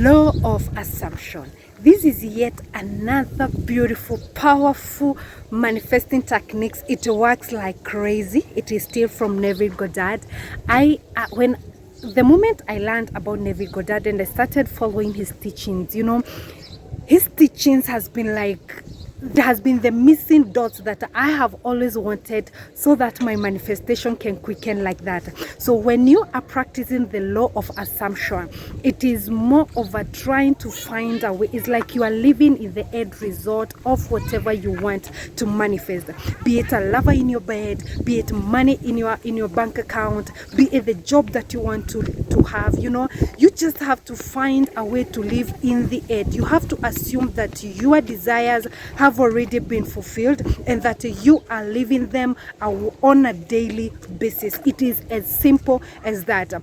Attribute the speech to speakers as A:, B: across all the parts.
A: Law of assumption. This is yet another beautiful, powerful manifesting techniques. It works like crazy. It is still from Neville Goddard. When the moment I learned about Neville Goddard and I started following his teachings, his teachings has been like, there has been the missing dots that I have always wanted, so that my manifestation can quicken like that. So when you are practicing the law of assumption, it is more of a trying to find a way. It's like you are living in the end result of whatever you want to manifest, be it a lover in your bed, be it money in your bank account, be it the job that you want to have. You just have to find a way to live in the end. You have to assume that your desires have already been fulfilled and that you are living them on a daily basis. It is as simple as that.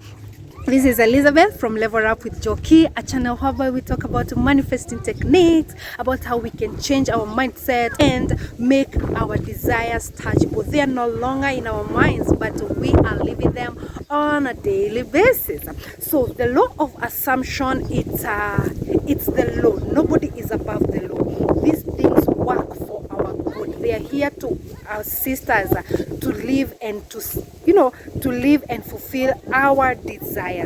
A: This is Elizabeth from Level Up with Joki, a channel whereby we talk about manifesting techniques, about how we can change our mindset and make our desires tangible. They are no longer in our minds, but we are living them on a daily basis. So the law of assumption, it's the law. Nobody is above the law. These things work for our good. They are here to assist us to live and to live and fulfill our desires.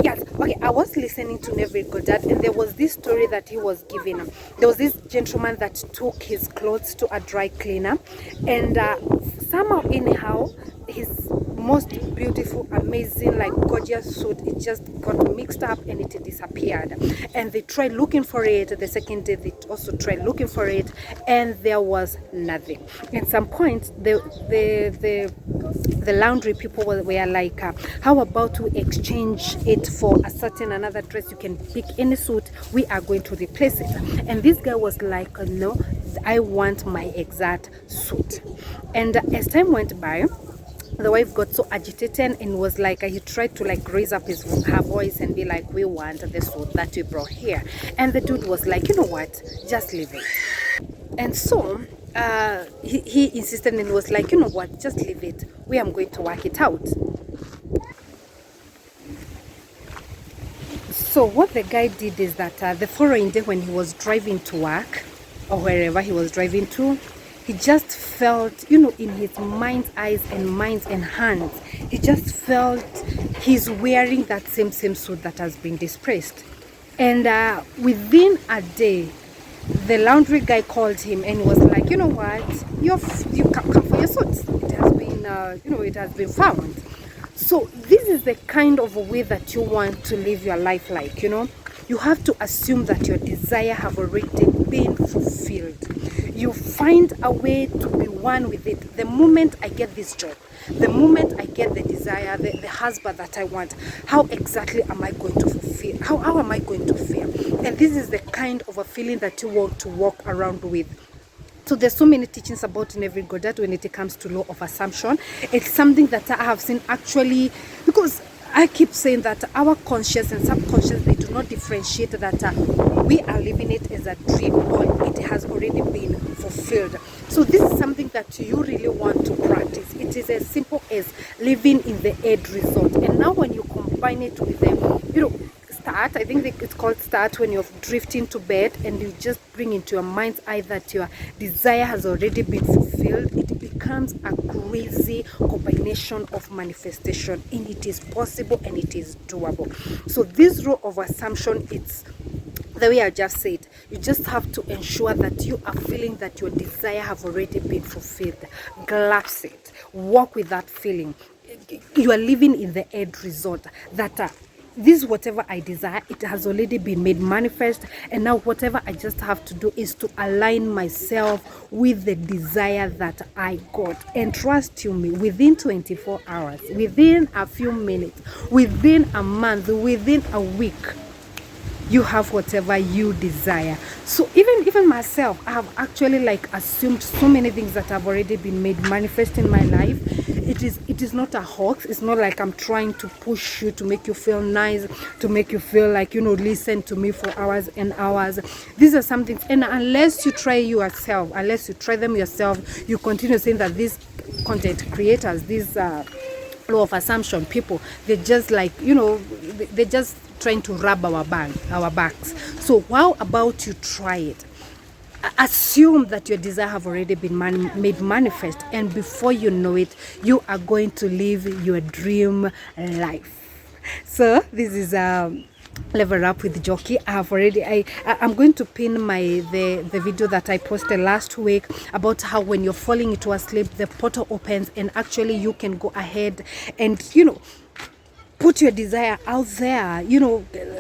A: Yes, okay, I was listening to Neville Goddard and there was this story that he was giving. There was this gentleman that took his clothes to a dry cleaner, and somehow anyhow his most beautiful, amazing, like gorgeous suit, it just got mixed up and it disappeared. And they tried looking for it. The second day they also tried looking for it, and there was nothing. At some point the laundry people were like, how about we exchange it for a certain another dress? You can pick any suit, we are going to replace it. And this guy was like, no, I want my exact suit. And as time went by, the wife got so agitated and was like, he tried to like raise up her voice and be like, we want the suit that we brought here. And the dude was like, you know what, just leave it. And so he insisted and was like, you know what, just leave it, we are going to work it out. So what the guy did is that the following day when he was driving to work or wherever he was driving to, he just felt, in his mind's eyes and minds and hands, he just felt he's wearing that same suit that has been displaced. And within a day, the laundry guy called him and was like, you know what, you come for your suit. It has been, it has been found. So this is the kind of a way that you want to live your life like, You have to assume that your desire have already been fulfilled. You find a way to be one with it. The moment I get this job, the moment I get the desire, the husband that I want, how exactly am I going to fulfill? How am I going to feel? And this is the kind of a feeling that you want to walk around with. So there's so many teachings about Neville Goddard when it comes to law of assumption. It's something that I have seen actually, because I keep saying that our conscious and subconscious, they do not differentiate that we are living it as a dream or it has already been fulfilled. So this is something that you really want to practice. It is as simple as living in the end result. And now when you combine it with the, start, I think it's called start, when you're drifting to bed and you just bring into your mind's eye that your desire has already been fulfilled, it becomes a crazy combination of manifestation, and it is possible and it is doable. So this rule of assumption, it's the way I just said, you just have to ensure that you are feeling that your desire have already been fulfilled. Grasp it, walk with that feeling. You are living in the end result, that this whatever I desire, it has already been made manifest, and now whatever I just have to do is to align myself with the desire that I got. And trust you me, within 24 hours, within a few minutes, within a month, within a week, you have whatever you desire. So even myself, I have actually like assumed so many things that have already been made manifest in my life. It is not a hoax. It's not like I'm trying to push you to make you feel nice, to make you feel like, listen to me for hours and hours. These are some things, and unless you try them yourself, you continue saying that these content creators, these law of assumption people, they're just like, they just trying to rub our backs. So how about you try it? Assume that your desire have already been made manifest, and before you know it, you are going to live your dream life. So this is Level Up with Jockey. I'm going to pin the video that I posted last week about how when you're falling into a sleep, the portal opens and actually you can go ahead and put your desire out there.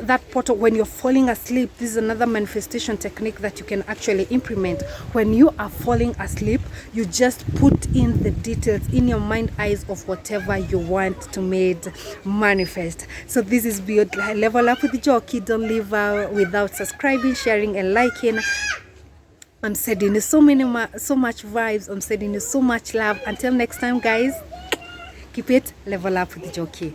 A: That portal, when you're falling asleep, this is another manifestation technique that you can actually implement. When you are falling asleep, you just put in the details in your mind eyes of whatever you want to made manifest. So this is Beyond Level Up with Jockey. Don't leave without subscribing, sharing and liking. I'm sending you so much vibes. I'm sending you so much love. Until next time, guys, keep it level up with Jockey.